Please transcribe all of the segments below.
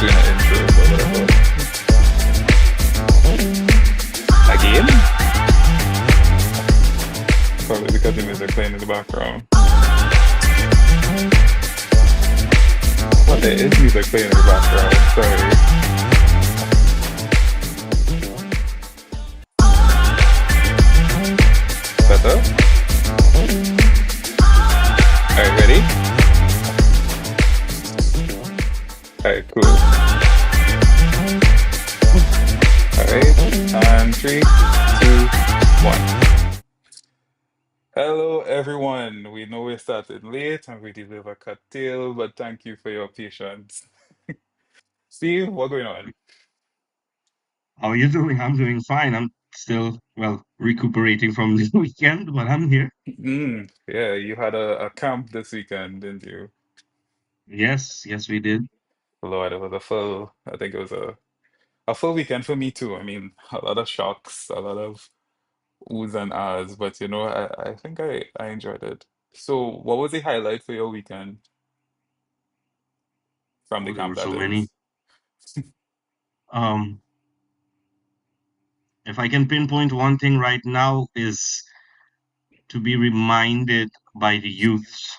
doing an intro, but whatever. Again? Probably because the music playing in the background. Well, there is music playing in the background. Sorry. Better? All right, ready? All right, cool. All right, and three, two, one. Hello, everyone. We know we started late and we deliver cocktail, but thank you for your patience. Steve, what's going on? How are you doing? I'm doing fine. I'm still, well, recuperating from the weekend, but I'm here. Yeah, you had a camp this weekend, didn't you? Yes, yes, we did. Lord, it was a full, I think it was a full weekend for me too. I mean, a lot of shocks, a lot of oohs and ahs, but I think I enjoyed it. So, what was the highlight for your weekend from the Oh, there camp, were that so many. is? Um, if I can pinpoint one thing right now is to be reminded by the youths,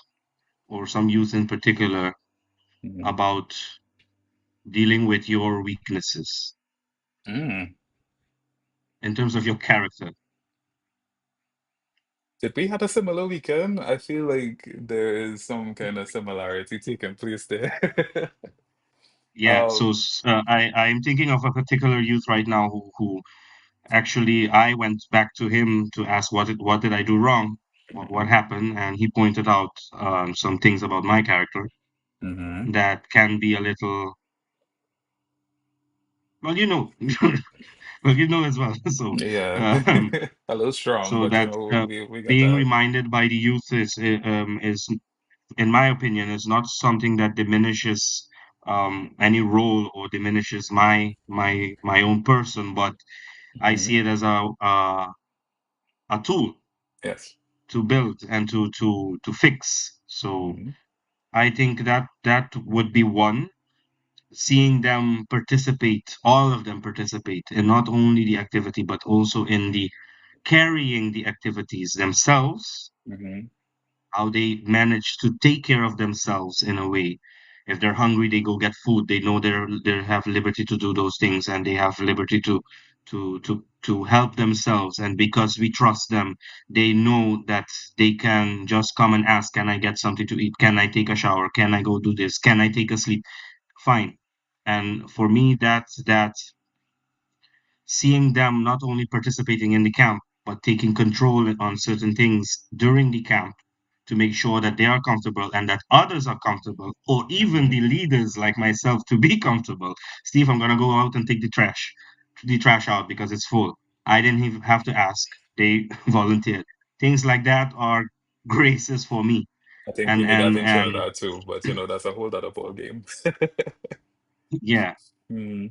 or some youth in particular, Mhm. about dealing with your weaknesses Mm. in terms of your character. Did we have a similar weekend? I feel like there is some kind of similarity taking place there. Yeah, so Um, I'm thinking of a particular youth right now who actually, I went back to him to ask what did I do wrong, what mhm, happened, and he pointed out some things about my character mhm. that can be a little, well, well, as well. So, Yeah, um, a little strong, so but that we get being that. reminded by the youth is, in my opinion, is not something that diminishes any role or diminishes my own person, but I Mhm. see it as a tool Yes. to build and to fix. So Mhm, I think that would be one. Seeing them participate, all of them participate in not only the activity but also in the carrying the activities themselves, mhm, how they manage to take care of themselves in a way. If they're hungry, they go get food. They know they have liberty to do those things, and they have liberty to help themselves. And because we trust them, they know that they can just come and ask, "Can I get something to eat? Can I take a shower? Can I go do this? Can I take a sleep?" Fine. And for me, that seeing them not only participating in the camp, but taking control on certain things during the camp to make sure that they are comfortable and that others are comfortable, or even mhm. the leaders like myself to be comfortable. Steve, I'm gonna go out and take the trash out because it's full. I didn't even have to ask. They volunteered. Things like that are graces for me. I think we And need that and in and Trinidad too, but that's a whole other ball game. yeah, Hmm.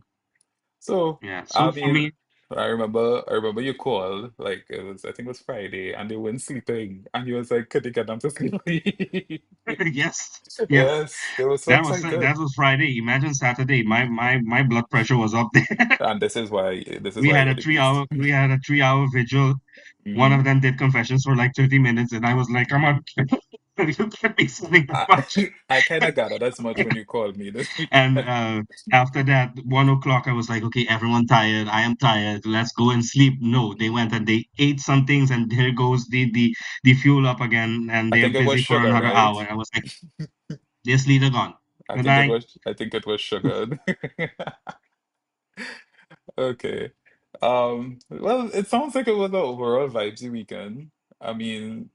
So, yeah. So I for mean, me, I remember you called, like I think it was Friday, and they weren't sleeping, and you was like, could you get them to sleep? yes, yeah. Yes, they were so That excited. was Friday. Imagine Saturday. My blood pressure was up there. And this is why you're the beast. We had a 3 hour vigil. One Hmm. of them did confessions for like 30 minutes, and I was like, "Come on, you can't be sleeping that I, much." I kind of gathered as much when you called me this And weekend. after that, 1 o'clock, I was like, "Okay, everyone tired. I am tired. Let's go and sleep." No, they went and they ate some things, and here goes the fuel up again, and I they're think it was busy for sugar, another right? hour. I was like, "This leader gone. Good night." I think it was sugar. Okay. Well, it sounds like it was an overall vibesy weekend. I mean,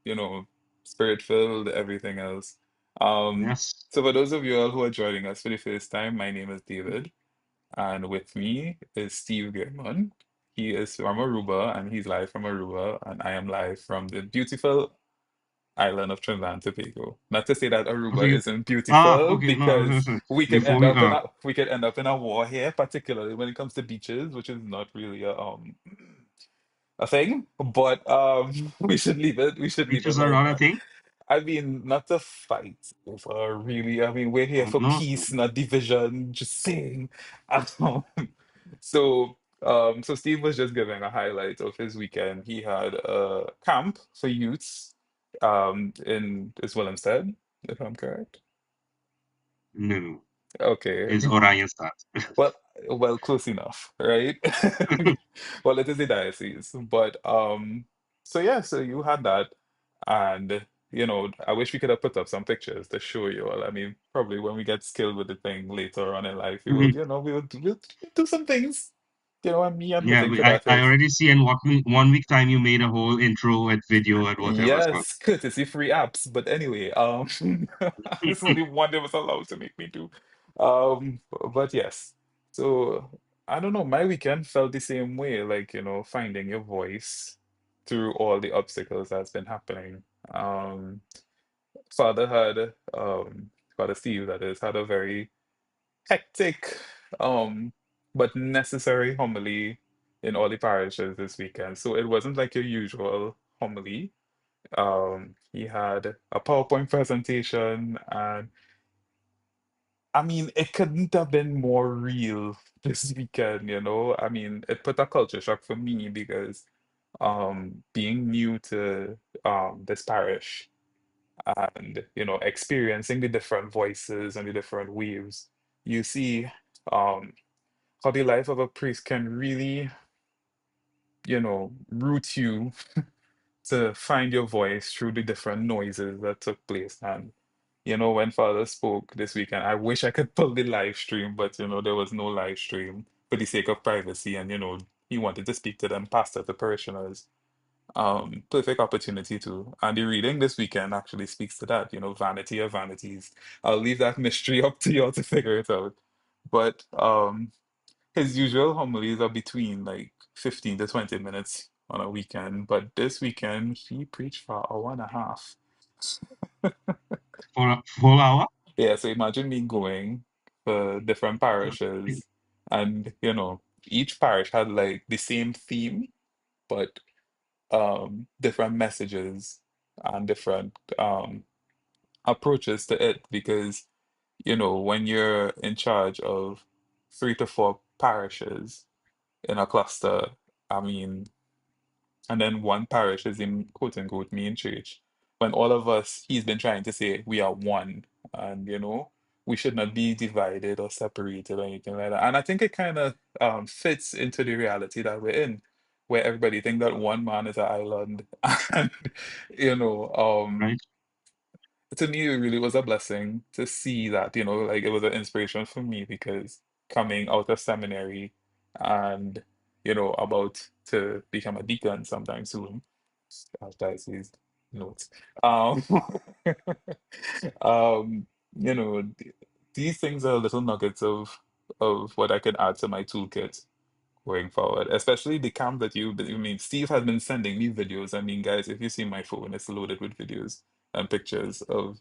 spirit filled, everything else. Yes. So for those of you all who are joining us for the first time, my name is David, and with me is Steve Goodman. He is from Aruba, and he's live from Aruba, and I am live from the beautiful island of Trinidad and Tobago. Not to say that So Aruba you isn't ah beautiful, okay, no, because listen. we could Before end we up in a war here, particularly when it comes to beaches, which is not really a thing. But we should leave it. We should leave it beaches are like not a that. thing. I mean, not to fight over really. I mean, we're here Oh, for no, peace, not division. Just saying. Um, so Steve was just giving a highlight of his weekend. He had a camp for youths, in is Willemstad, if I'm correct. no. Okay. It's Orion start. Well, well, close enough, right? Well, it is the diocese, but so yeah, so you had that, and I wish we could have put up some pictures to show you all. I mean, probably when we get skilled with the thing later on in life, we will, Mhm. we'll do some things, and me Yeah, admitting to I, that I is already see in 1 week time you made a whole intro and video and whatever. So yes, courtesy free apps. But anyway, it's only one that was allowed to make me do. Um, but yes. So I don't know, my weekend felt the same way, like, finding your voice through all the obstacles that's been happening. Um, Father had Father Steve, that is, had a very hectic but necessary homily in all the parishes this weekend. So it wasn't like your usual homily. He had a PowerPoint presentation, and I mean, it couldn't have been more real this weekend, I mean, it put a culture shock for me because being new to this parish and experiencing the different voices and the different waves, you see um how the life of a priest can really, root you to find your voice through the different noises that took place. And when Father spoke this weekend, I wish I could pull the live stream, but there was no live stream for the sake of privacy. And he wanted to speak to them, pastor to parishioners. Perfect opportunity to. And the reading this weekend actually speaks to that, vanity of vanities. I'll leave that mystery up to y'all to figure it out. But his usual homilies are between like 15 to 20 minutes on a weekend, but this weekend he preached for an hour and a half. for a full hour. Yeah, so imagine me going to different parishes, and each parish had like the same theme, but different messages and different approaches to it, because when you're in charge of 3 to 4 parishes in a cluster, I mean, and then one parish is in quote unquote main church. When all of us, he's been trying to say we are one, and we should not be divided or separated or anything like that. And I think it kind of fits into the reality that we're in, where everybody think that one man is an island, and you know, um, Right? to me, it really was a blessing to see that, like it was an inspiration for me because coming out of seminary and, about to become a deacon sometime soon, as diocese notes. Um, um, these things are little nuggets of what I can add to my toolkit going forward, especially the camp I mean, Steve has been sending me videos. I mean, guys, if you see my phone, it's loaded with videos and pictures of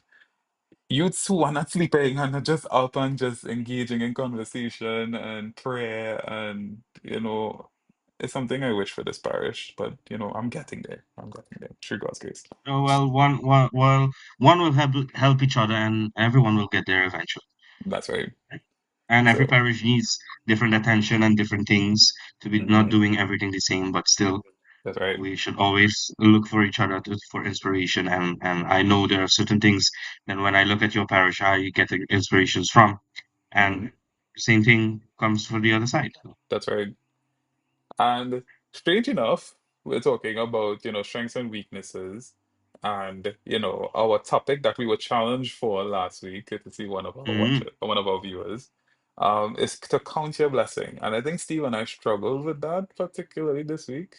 youths who are not sleeping and are just up and just engaging in conversation and prayer, and it's something I wish for this parish, but I'm getting there. I'm getting there. Through God's grace. Oh, well, one will help each other, and everyone will get there eventually. That's right. Right? And every So, parish needs different attention and different things to be not mhm, doing everything the same, but still that's right. we should always look for each other for inspiration. And I know there are certain things that when I look at your parish, I get the inspirations from. Hmm. And same thing comes for the other side. That's right. And strange enough, we're talking about, strengths and weaknesses. And, our topic that we were challenged for last week, to see Mm, one of our viewers, is to count your blessing. And I think Steve and I struggled with that particularly this week.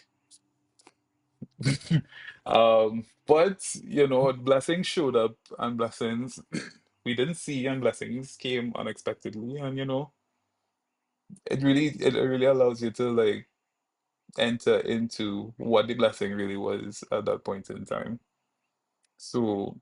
But, blessings showed up, and blessings we didn't see, and blessings came unexpectedly. And, it really allows you to like enter into what the blessing really was at that point in time. So,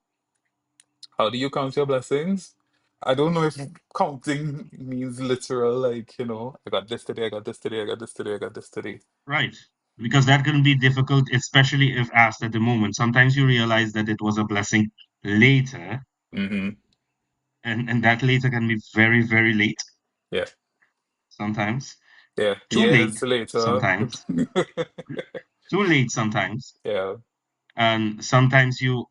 how do you count your blessings? I don't know if counting means literal, like, I got this today, I got this today, I got this today, I got this today. right. Because that can be difficult, especially if asked at the moment. Sometimes you realize that it was a blessing later, Mm-hmm. and that later can be very, very late Yeah. sometimes, Yeah. too late Years later. sometimes, too late sometimes, Yeah. and sometimes you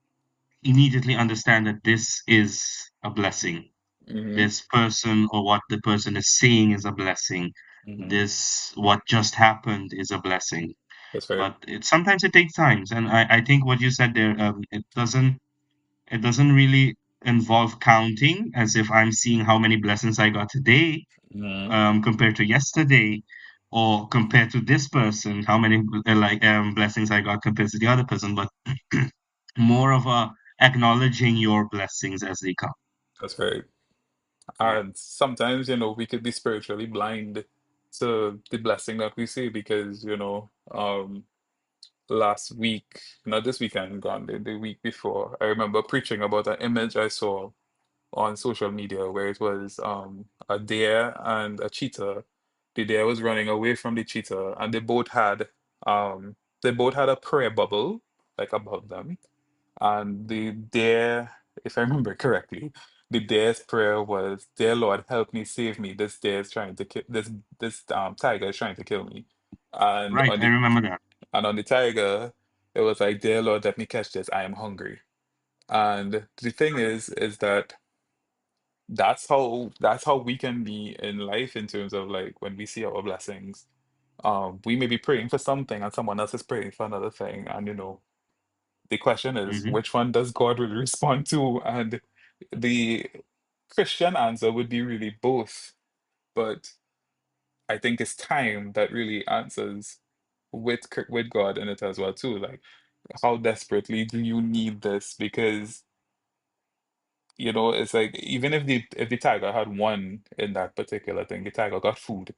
immediately understand that this is a blessing. Mm-hmm. This person or what the person is saying is a blessing. Mm-hmm. This what just happened is a blessing. That's right. But sometimes it takes time, and I think what you said there, it doesn't really involve counting as if I'm seeing how many blessings I got today, Mm-hmm. compared to yesterday, or compared to this person, how many blessings I got compared to the other person, but more of a acknowledging your blessings as they come. That's right. Yeah. And sometimes, we could be spiritually blind to the blessing that we see because, last week, not this weekend, gone, the week before, I remember preaching about an image I saw on social media where it was a deer and a cheetah. The deer was running away from the cheetah, and they both had a prayer bubble like above them. And the deer, if I remember correctly, the deer's prayer was, "Dear Lord, help me, save me. This deer is trying to kill this tiger is trying to kill me." And Right, on I the remember that. and on the tiger, it was like, "Dear Lord, let me catch this. I am hungry." And the thing is that that's how we can be in life in terms of like when we see our blessings. We may be praying for something and someone else is praying for another thing, and the question is, Hmm. which one does God really respond to? And the Christian answer would be really both, but I think it's time that really answers with God in it as well too. Like, how desperately do you need this? Because it's like even if the tiger had won in that particular thing, the tiger got food,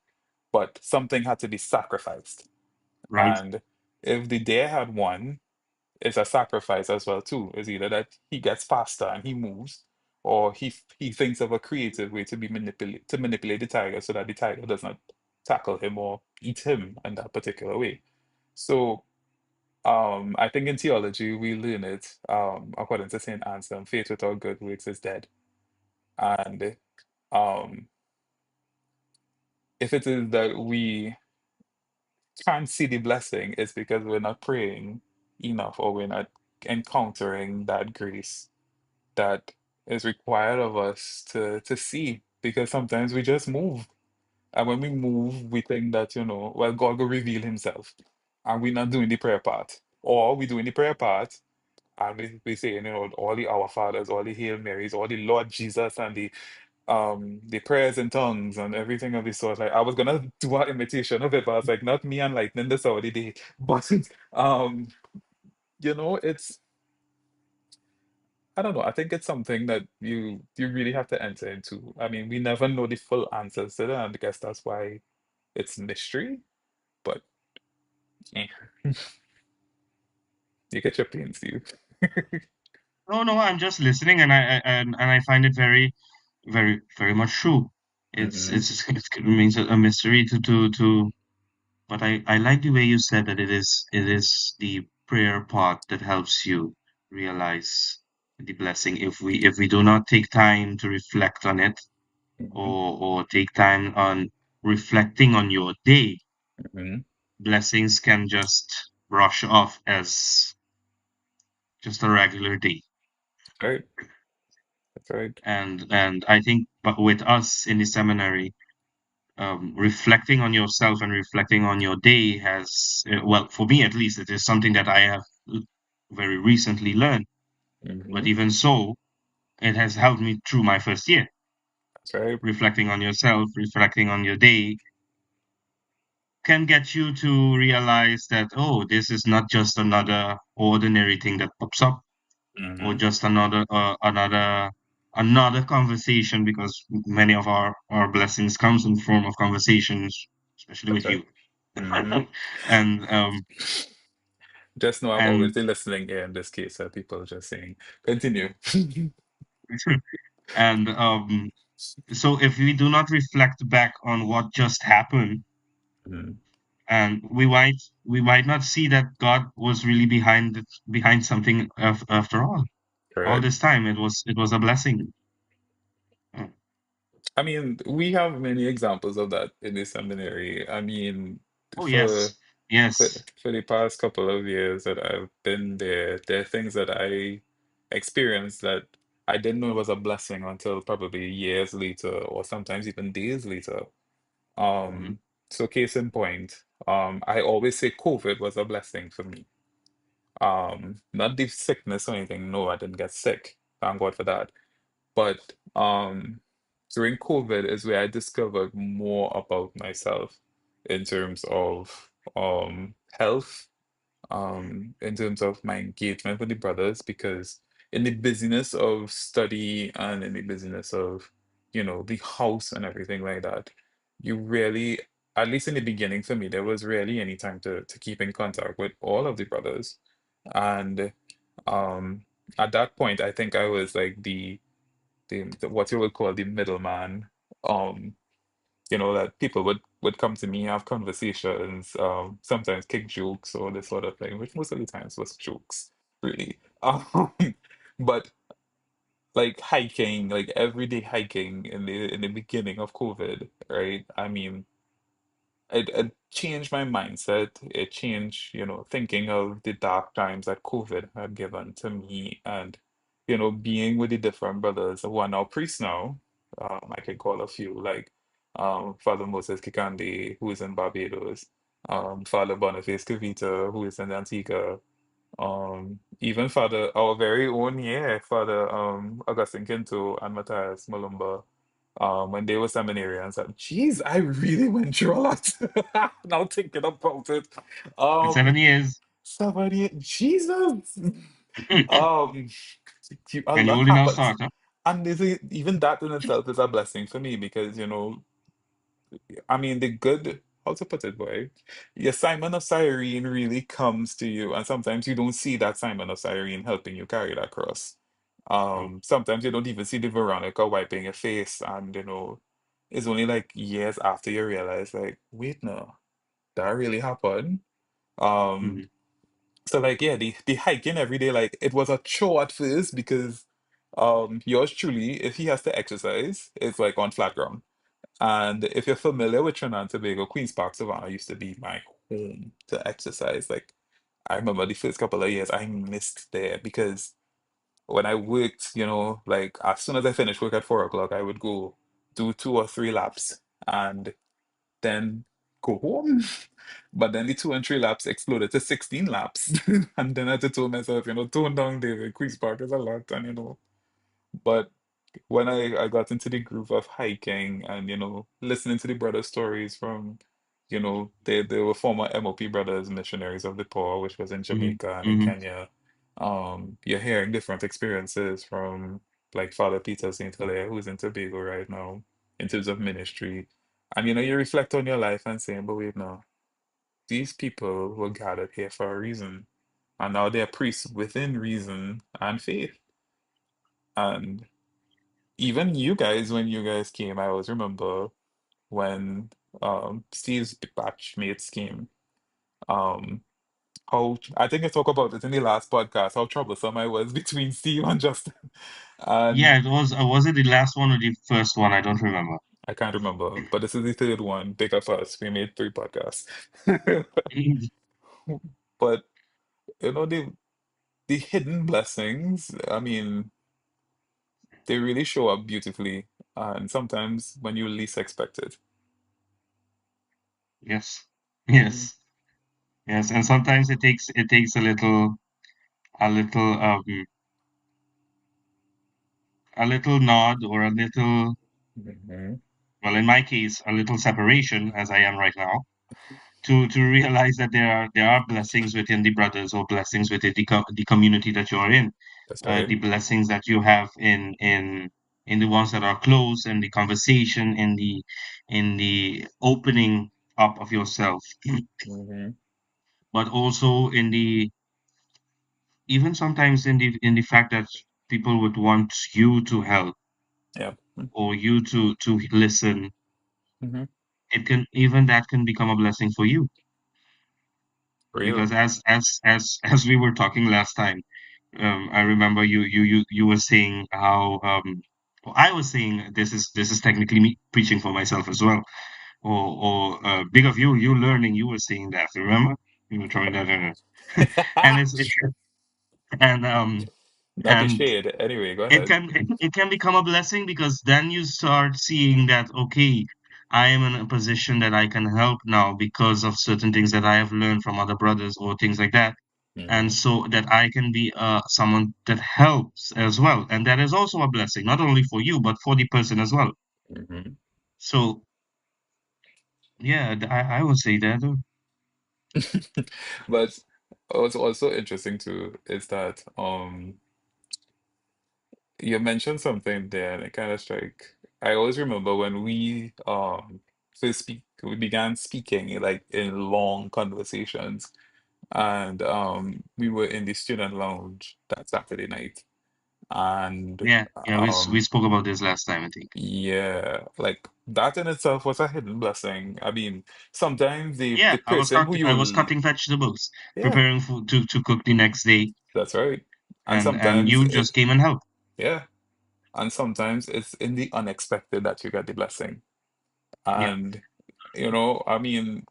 but something had to be sacrificed. Right, And if the deer had won, it's a sacrifice as well too. It's either that he gets faster and he moves, or he thinks of a creative way to manipulate the tiger so that the tiger does not tackle him or eat him in that particular way. So I think in theology we learn it according to Saint Anselm, faith without good works is dead. And um if it is that we can't see the blessing, it's because we're not praying enough or we're not encountering that grace that is required of us to see, because sometimes we just move, and when we move we think that well, God will reveal himself, and we're not doing the prayer part, or we doing the prayer part and we say all the Our Fathers, all the Hail Marys, all the Lord Jesus, and the prayers in tongues and everything of the sort. Like, I was gonna do an imitation of it, but I was like, not me enlightening the Saudi day. But um it's, I don't know. I think it's something that you really have to enter into. I mean, we never know the full answers to that, and I guess that's why it's mystery. But eh, you get your pains, you. no, no, I'm just listening, and I find it very, very, very much true. Hmm. It remains a mystery to. But I like the way you said that it is the prayer part that helps you realize the blessing. If we do not take time to reflect on it, Hmm. or take time on reflecting on your day, Hmm. blessings can just brush off as just a regular day. Right. That's right. And I think, but with us in the seminary, reflecting on yourself and reflecting on your day has, well, for me at least, it is something that I have very recently learned. But Hmm. even so, it has helped me through my first year. That's right. Reflecting on yourself, reflecting on your day can get you to realize that, oh, this is not just another ordinary thing that pops up, or Hmm. just another conversation, because many of our blessings comes in form of conversations, especially That's with right. you. Hmm. and Just know I'm always and the listening ear in this case. People just saying, continue. and so if we do not reflect back on what just happened, Mhm. and we might not see that God was really behind something after all. all right? this time. It was a blessing. Mm. I mean, we have many examples of that in the seminary. I mean, Oh for yes, yes. for the past couple of years that I've been there, there are things that I experienced that I didn't know was a blessing until probably years later, or sometimes even days later. Hmm. Um, so case in point, I always say COVID was a blessing for me. Not the sickness or anything. No, I didn't get sick. Thank God for that. But during COVID is where I discovered more about myself in terms of health, in terms of my engagement with the brothers, because in the busyness of study and in the busyness of, the house and everything like that, you really, at least in the beginning for me, there was really any time to keep in contact with all of the brothers. And um at that point, I think I was like the what you would call the middleman. Um, that people would come to me, have conversations, sometimes kick jokes or this sort of thing, which most of the times was jokes, really. But like hiking, like everyday hiking in the beginning of COVID, right? I mean, it changed my mindset. It changed, thinking of the dark times that COVID had given to me and, being with the different brothers who are now priests now. I can call a few like Father Moses Kikandi, who is in Barbados, Father Boniface Kavita, who is in Antigua, even Father, our very own, yeah, Father Augustine Kinto and Matthias Malumba, when they were seminarians. And geez, I really went through a lot. Now thinking about it. And 7 years, 78, Jesus. and Um, a you lot only now happens. start, huh? And even that in itself is a blessing for me because, I mean, the good, how to put it, boy? Your Simon of Cyrene really comes to you, and sometimes you don't see that Simon of Cyrene helping you carry that cross. Mm, Sometimes you don't even see the Veronica wiping your face, and it's only like years after you realize, like, wait, no, that really happened. Um, mhm. so like, yeah, the hiking every day, like, it was a chore at first because yours truly, if he has to exercise, it's like on flat ground. And if you're familiar with Trinidad and Tobago, Queen's Park Savannah used to be my home to exercise. Like, I remember the first couple of years I missed there because when I worked, like as soon as I finished work at 4 o'clock, I would go do 2 or 3 laps and then go home. But then the 2 and 3 laps exploded to 16 laps. And then I had to tell myself, tone down David, Queen's Park is a lot, and but when I got into the groove of hiking and listening to the brother stories from they were former MOP brothers missionaries of the poor, which was in Mhm, Jamaica and in mhm, Kenya. You're hearing different experiences from like Father Peter St. Hilaire, who's in Tobago right now in terms of ministry, and you reflect on your life and saying, but wait, no, these people were gathered here for a reason, and now they're priests within reason and faith. And even you guys, when you guys came, I always remember when Steve's batchmates came. Um, how I think I talked about it in the last podcast, how troublesome I was between Steve and Justin. And yeah, it was it the last one or the first one? I don't remember. I can't remember, but this is the third one. Big up us. We made 3 podcasts. But the hidden blessings, I mean, they really show up beautifully, and sometimes when you least expect it. Yes, Mhm. yes, yes. And sometimes it takes a little nod or a little, Mhm. well, in my case, a little separation, as I am right now, to realize that there are blessings within the brothers or blessings within the community that you are in, That's right. the blessings that you have in the ones that are close, in the conversation, in the opening up of yourself, Hmm. but also in the even sometimes in the fact that people would want you to help Yeah. or you to listen. Hmm. That can become a blessing for you, Real. because as we were talking last time, I remember you were saying how well, I was saying this is technically me preaching for myself as well. Or big of you learning, you were saying that, remember? You were throwing that in. And it's and Not to and shade. Anyway, go it ahead. can become a blessing because then you start seeing that, okay, I am in a position that I can help now because of certain things that I have learned from other brothers or things like that, and Hmm. so that I can be someone that helps as well, and that is also a blessing not only for you but for the person as well. Hmm. So yeah, I would say that. But what's also interesting too is that you mentioned something there and it kind of strike. I always remember when we began speaking like in long conversations and we were in the student lounge that Saturday night and Yeah, yeah, we um spoke about this last time, I think. yeah, like that in itself was a hidden blessing. I mean, sometimes the Yeah, person who I you was cutting vegetables, yeah, preparing food to cook the next day, that's right. And and sometimes you just came and helped. yeah, and sometimes it's in the unexpected that you get the blessing. Yeah. And I mean,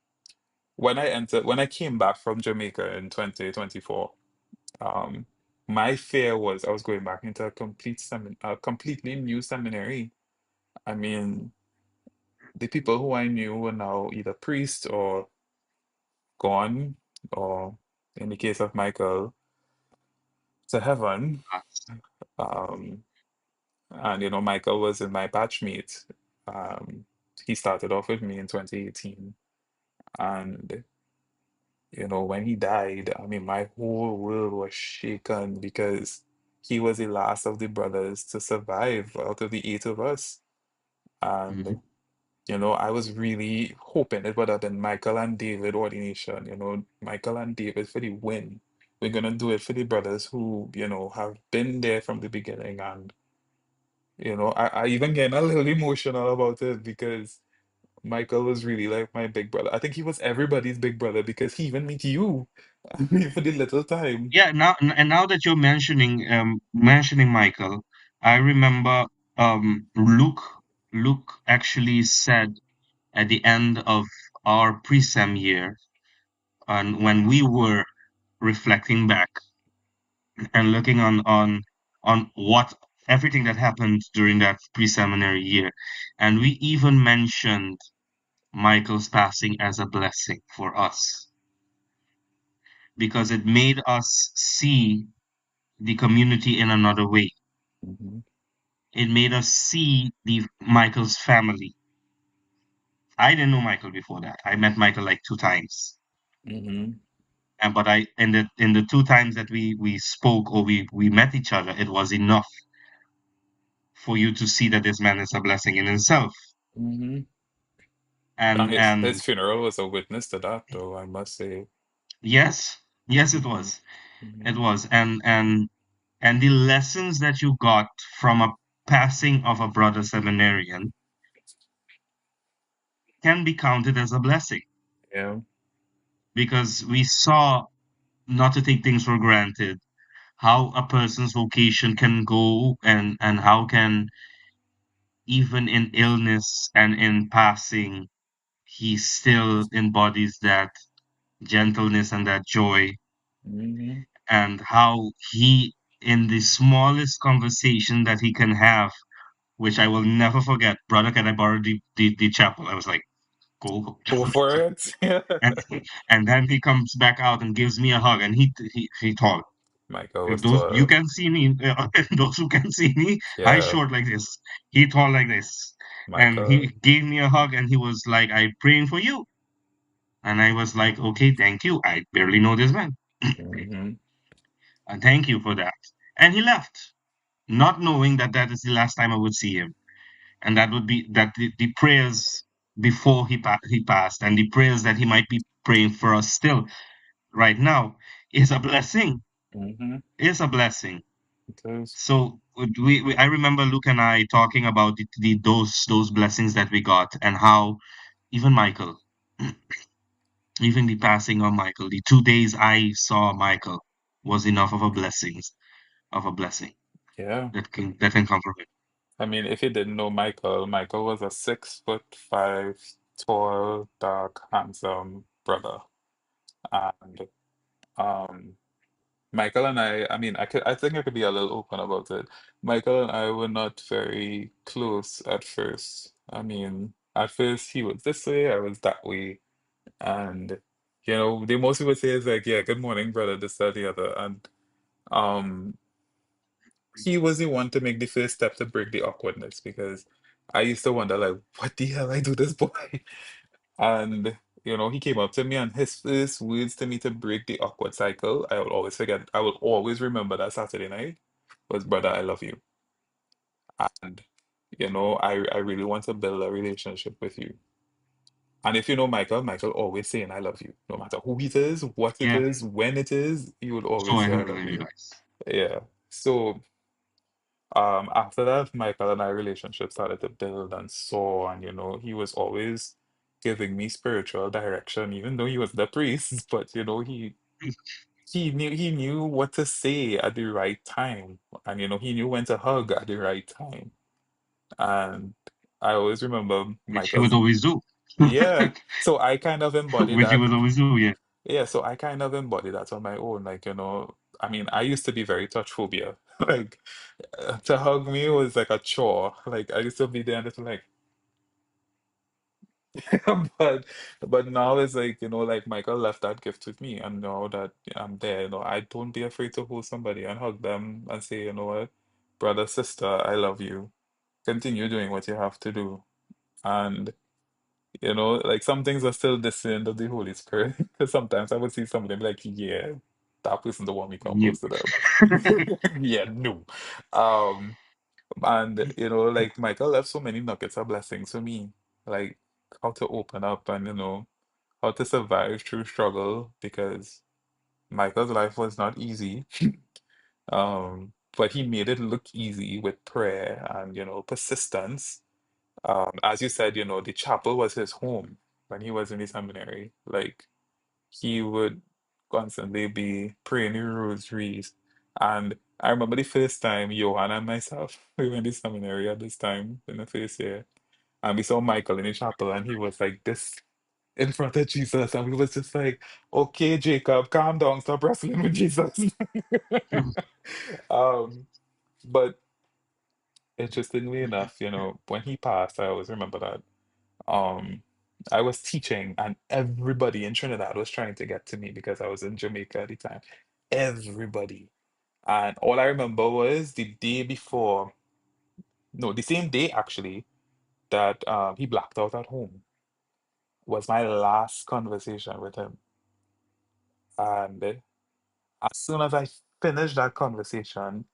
when I came back from Jamaica in 2024, um, my fear was I was going back into a completely new seminary. I mean, the people who I knew were now either priests or gone, or in the case of Michael, to heaven. Um, and Michael was in my batchmate. Um, he started off with me in 2018, and when he died, I mean, my whole world was shaken because he was the last of the brothers to survive out of the eight of us. And, Mhm. I was really hoping it would have been Michael and David ordination, Michael and David for the win. We're gonna do it for the brothers who, have been there from the beginning. And, I even get a little emotional about it because Michael was really like my big brother. I think he was everybody's big brother because he even met you. I mean, for the little time. Yeah, now that you're mentioning Michael, I remember Luke actually said at the end of our pre-sem year, and when we were reflecting back and looking on what everything that happened during that pre-seminary year, and we even mentioned Michael's passing as a blessing for us because it made us see the community in another way. Hmm. It made us see the Michael's family. I didn't know Michael before that. I met Michael like two times. Hmm. And but I in the two times that we spoke or we met each other, it was enough for you to see that this man is a blessing in himself. Hmm. And his And funeral was a witness to that, though, I must say. yes, yes, it Hmm. was. It Hmm. was. And the lessons that you got from a passing of a brother seminarian can be counted as a blessing Yeah. because we saw, not to take things for granted, how a person's vocation can go, and how can, even in illness and in passing, he still embodies that gentleness and that joy, Hmm. and how he, in the smallest conversation that he can have, which I will never forget. Brother, can I borrow the chapel? I was like, go. Go for it. Yeah. and, and then he comes back out and gives me a hug, and he tall. Michael If was those you tall. can see me, those who can see me, I Yeah. short like this, he tall like this, and he Michael. gave me a hug, and he was like, "I praying for you," and I was like, "Okay, thank you. I barely know this man, Hmm. and thank you for that." And he left, not knowing that that is the last time I would see him, and that would be that the prayers before he passed, and the prayers that he might be praying for us still right now, is a blessing. Hmm. Is a blessing. It is. So I remember Luke and I talking about those blessings that we got, and how even Michael, even the passing of Michael, the 2 days I saw Michael was enough of a blessing. of a blessing Yeah. that can come from it. I mean, if you didn't know Michael, Michael was a 6'5" tall, dark, handsome brother. And Michael and I mean, I think I could be a little open about it. Michael and I were not very close at first. I mean, at first he was this way, I was that way. And the most people say is like, yeah, good morning, brother, this, that, the other. And um he was the one to make the first step to break the awkwardness because I used to wonder like, what the hell I do this boy? And he came up to me and his first words to me to break the awkward cycle, I will always forget, I will always remember that Saturday night was, brother, I love you. And I really want to build a relationship with you. And if you know Michael, Michael always saying I love you. No matter who it is, what it Yeah, is, when it is, he would so always I say I heard love of you you. guys. Yeah. So after that, Michael and I relationship started to build and soar, and he was always giving me spiritual direction, even though he was the priest, but he knew what to say at the right time, and he knew when to hug at the right time. And I always remember Which he would Michael's, always do. yeah. So I kind of embody Which he that. would always do, yeah. Yeah, so I kind of embody that on my own. Like, I mean, I used to be very touch phobia. Like, to hug me was like a chore. Like, I used to be there and just like, but now it's like, like Michael left that gift with me, and now that I'm there, I don't be afraid to hold somebody and hug them and say, you know what, brother, sister, I love you. Continue doing what you have to do. And like some things are still discerned of the Holy Spirit. Because sometimes I would see somebody and be like, yeah, that person don't want me come You. close to them. Yeah, no. Um, and like Michael left so many nuggets of blessings for me. Like how to open up and how to survive through struggle because Michael's life was not easy. But he made it look easy with prayer and persistence. As you said, the chapel was his home when he was in the seminary. Like he would constantly be praying the rosaries. And I remember the first time Johan and myself, we went to seminary at this time in the first year, and we saw Michael in the chapel, and he was like this in front of Jesus, and we was just like, okay, Jacob, calm down, stop wrestling with Jesus. um, but interestingly enough, when he passed, I always remember that. Um, I was teaching, and everybody in Trinidad was trying to get to me because I was in Jamaica at the time. Everybody. And all I remember was the day before, no, the same day actually, that he blacked out at home was my last conversation with him. And as soon as I finished that conversation,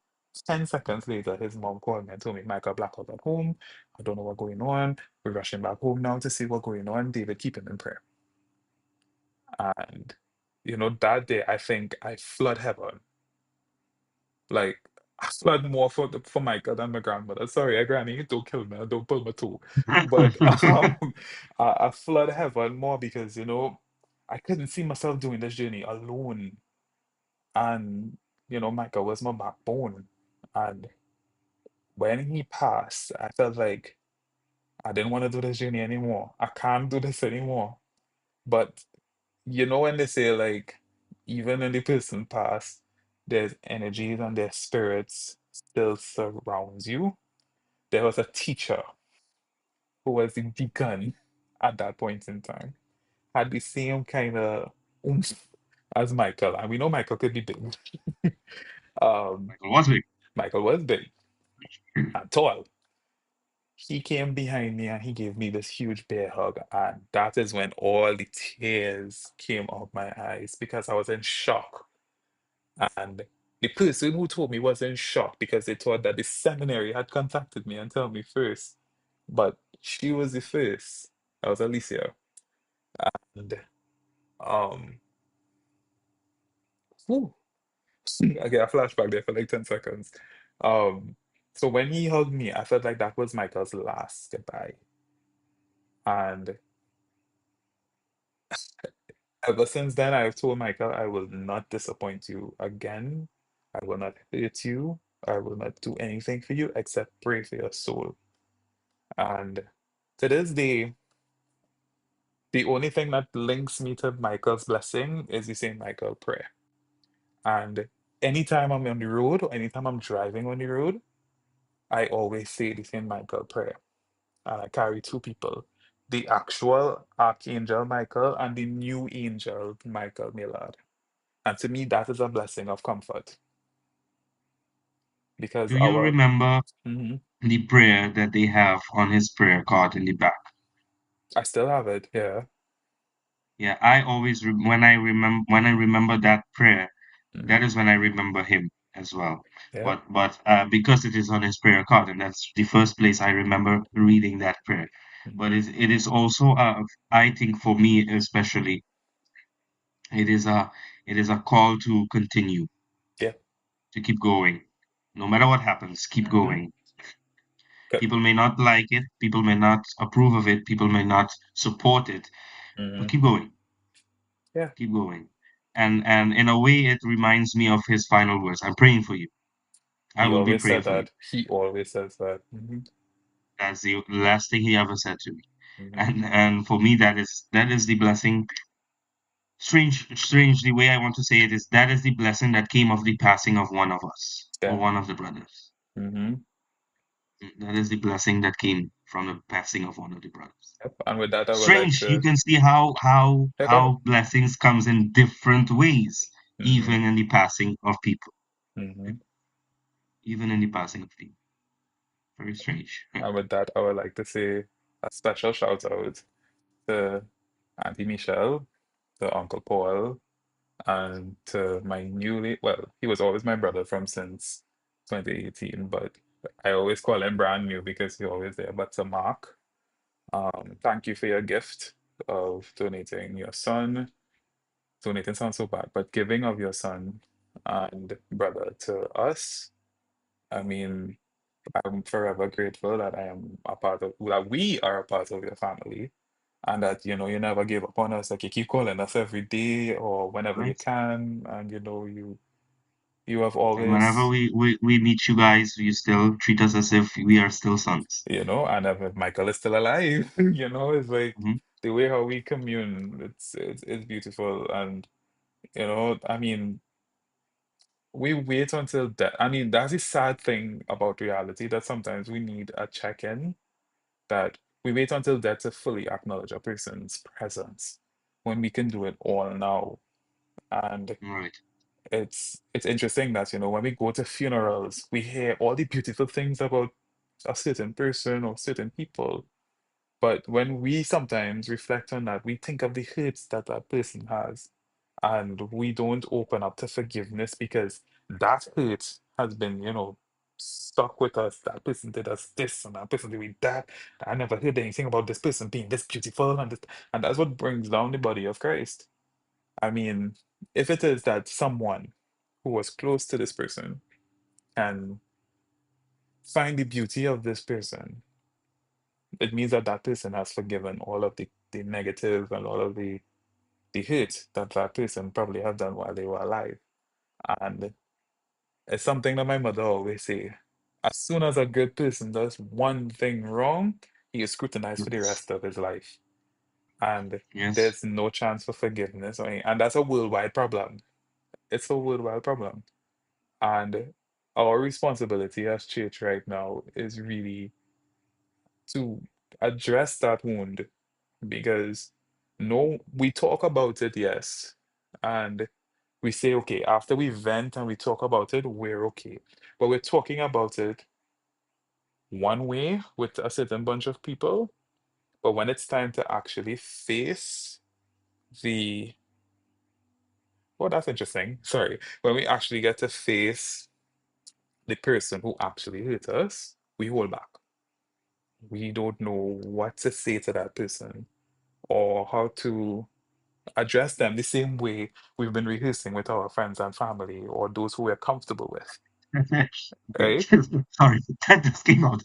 10 seconds later, his mom called me and told me, Michael blacked out at home. I don't know what's going on. We're rushing back home now to see what's going on. David, keep him in prayer. And that day I think I flood heaven. Like I flood more for Michael than my grandmother. Sorry, granny, don't kill me, don't pull my toe. But I flood heaven more because I couldn't see myself doing this journey alone. And Michael was my backbone. And when he passed, I felt like I didn't want to do this journey anymore. I can't do this anymore. But when they say like even when the person pass, there's energies and their spirits still surrounds you. There was a teacher who was the deacon at that point in time, had the same kind of oomph as Michael, and we know Michael could be big. um, Michael was big. Michael was big and tall. He came behind me and he gave me this huge bear hug, and that is when all the tears came out my eyes because I was in shock. And the person who told me was in shock because they thought that the seminary had contacted me and told me first. But she was the first. That was Alicia. And um whew, I get a flashback there for like 10 seconds. Um so when he hugged me, I felt like that was Michael's last goodbye. And ever since then I've told Michael I will not disappoint you again. I will not hurt you. I will not do anything for you except pray for your soul. And to this day, the only thing that links me to Michael's blessing is the St. Michael prayer. And anytime I'm on the road or anytime I'm driving on the road, I always say the St. Michael prayer. And I carry two people, the actual Archangel Michael and the new angel Michael Millard. And to me, that is a blessing of comfort because Do you our, remember Mhm. the prayer that they have on his prayer card in the back? I still have it. Yeah. Yeah, I always when I remember that prayer, that Hmm. is when I remember him as well. Yeah. But because it is on his prayer card, and that's the first place I remember reading that prayer. But Hmm. it is also, I think for me especially, it is a call to continue, Yeah. to keep going, no matter what happens, keep Hmm. going. People may not like it, people may not approve of it, people may not support it, but Hmm. keep going, Yeah. keep going. And in a way, it reminds me of his final words. I'm praying for you. I He will be always praying said for you. that. He always says that. Hmm. That's the last thing he ever said to me. Hmm. And for me, that is the blessing. Strange the way I want to say it is that is the blessing that came of the passing of one of us or Yeah. one of the brothers. Hmm. That is the blessing that came from the passing of one of the brothers. Yep. And with that, I would like Strange, you to. can see how how Yeah, go ahead. how blessings comes in different ways, Hmm. even in the passing of people. Hmm. Even in the passing of people. Very strange. And with that, I would like to say a special shout out to Auntie Michelle, to Uncle Paul, and to my newly, well, he was always my brother from since 2018, but I always call him brand new because he's always there. But to Mark, thank you for your gift of donating your son. Donating sounds so bad, but giving of your son and brother to us. I mean, I'm forever grateful that I am a part of, that we are a part of your family, and that, you never give up on us. Like you keep calling us every day or whenever you Right? can, and you have And whenever always, we meet you guys, you still treat us as if we are still sons. and if Michael is still alive, it's like Hmm. the way how we commune, it's beautiful. And I mean, we wait until death. I mean, that's the sad thing about reality, that sometimes we need a check-in, that we wait until death to fully acknowledge a person's presence when we can do it all now. And Right. it's interesting that, when we go to funerals, we hear all the beautiful things about a certain person or certain people. But when we sometimes reflect on that, we think of the hurts that that person has, and we don't open up to forgiveness because that hurt has been, stuck with us. That person did us this, and that person did me that. I never heard anything about this person being this beautiful, and that's what brings down the body of Christ. I mean, if it is that someone who was close to this person can find the beauty of this person, it means that that person has forgiven all of the negative and all of the hurt that that person probably have done while they were alive. And it's something that my mother always say. As soon as a good person does one thing wrong, he is scrutinized for the Yes. rest of his life. And Yes. there's no chance for forgiveness. And that's a worldwide problem. It's a worldwide problem. And our responsibility as church right now is really to address that wound, because no, we talk about it, yes, and we say, okay, after we vent and we talk about it, we're okay. But we're talking about it one way with a certain bunch of people, but when it's time to actually face the, well, that's interesting. Sorry. When we actually get to face the person who actually hurt us, we hold back. We don't know what to say to that person or how to address them the same way we've been rehearsing with our friends and family or those who we're comfortable with, Okay. right? Sorry, that just came out.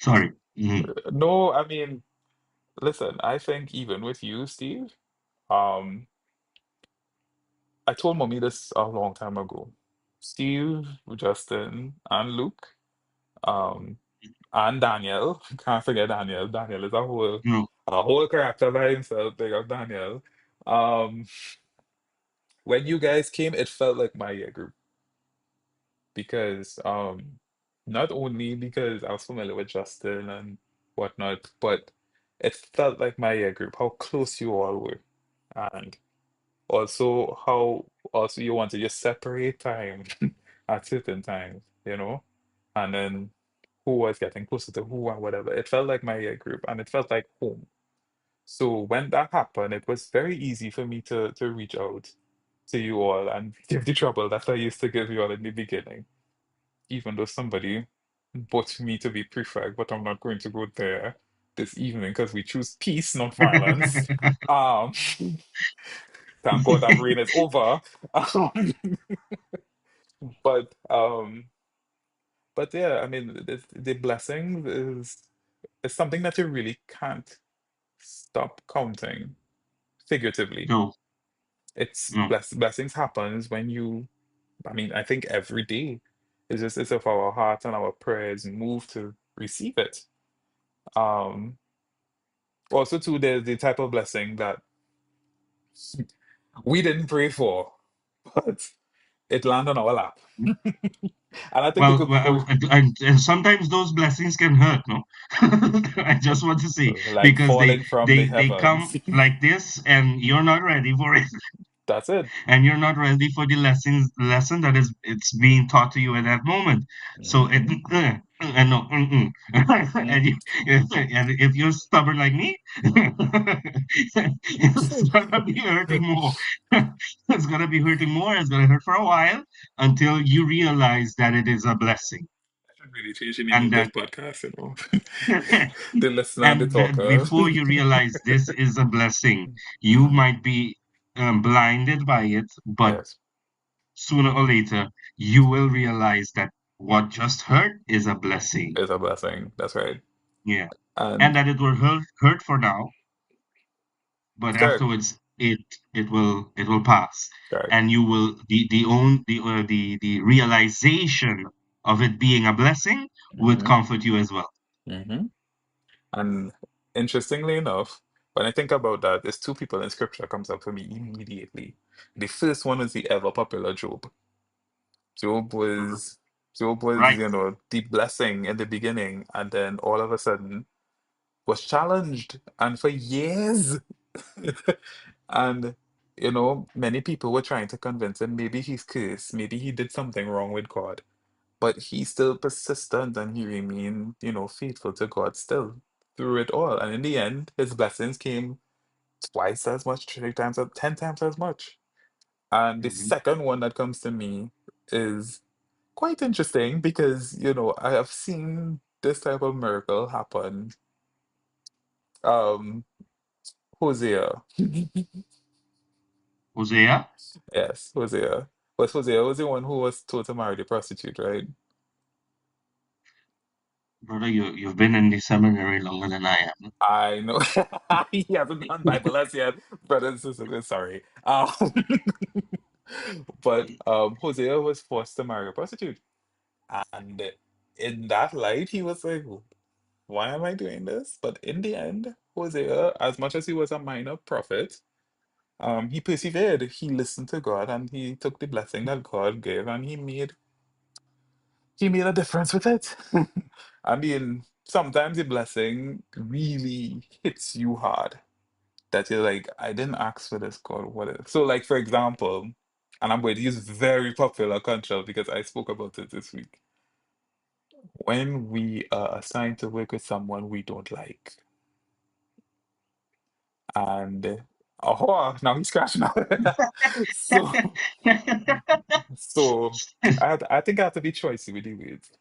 Sorry. Mhm. No, I mean, listen, I think even with you, Steve, um, I told mommy this a long time ago. Steve, Justin, and Luke, um, and Daniel. Can't forget Daniel. Daniel is No, a whole character by himself. Big up Daniel. Um, when you guys came, it felt like my year group because not only because I was familiar with Justin and whatnot, but it felt like my year group, how close you all were. And also how also you want to just separate time at certain times, you know? And then who was getting closer to who and whatever. It felt like my year group and it felt like home. So when that happened, it was very easy for me to reach out to you all and give the trouble that I used to give you all in the beginning, even though somebody brought me to be prefect, but I'm not going to go there this evening because we choose peace, not violence. Um, thank God that reign is over. Um, but um, but yeah, I mean, the blessing is something that you really can't stop counting figuratively. no, It's no. blessings happens when you, I mean, I think every day it's just as if our hearts and our prayers move to receive it. Um, Also too, there's the type of blessing that we didn't pray for, but it landed on our lap. And I think the good Well, and sometimes those blessings can hurt, no? I just want to say like because falling from the they come heavens. like this, and you're not ready for it, That's it. and you're not ready for the lesson that is it's being taught to you at that moment. So it Hmm. and no, Hmm. and and if you're stubborn like me, it's gonna be hurting more. It's gonna be hurting more. It's gonna hurt for a while until you realize that it is a blessing, I should really change the name and of this that podcast, you know. The listener and the and that talker. before you realize this is a blessing, you might be blinded by it, but Yes, sooner or later, you will realize that what just hurt is a blessing. it's a blessing. That's right. Yeah. And And that it will hurt for now, but correct, afterwards it will pass. correct. And you will the realization of it being a blessing would Hmm. comfort you as well. Hmm. And interestingly enough, when I think about that, there's two people in scripture comes up for me immediately. The first one is the ever popular Job. Job R- was Job was, Right. you know, the blessing in the beginning, and then all of a sudden was challenged, and for years. And you know, many people were trying to convince him maybe he's cursed, maybe he did something wrong with God. But he's still persistent and he remained, you know, faithful to God still through it all. And in the end, his blessings came twice as much, three times, 10 times as much. And the Mhm. second one that comes to me is quite interesting because, you know, I have seen this type of miracle happen. Um, Hosea. Hosea, Yes, Hosea. Was Hosea was the one who was told to marry the prostitute, right? brother, you've been in the seminary longer than I am. I know he hasn't done Bible as yet, brothers and sisters. Sorry. But Hosea was forced to marry a prostitute, and in that light, he was like, "Why am I doing this?" But in the end, Hosea, as much as he was a minor prophet, he persevered. He listened to God, and he took the blessing that God gave, and he made a difference with it. I mean, sometimes the blessing really hits you hard that you're like, I didn't ask for this, God. What is so like for example, and I'm going to use very popular control because I spoke about it this week. When we are assigned to work with someone we don't like, and oh, now he's crashing out. So, so I think I have to be choicy with the words.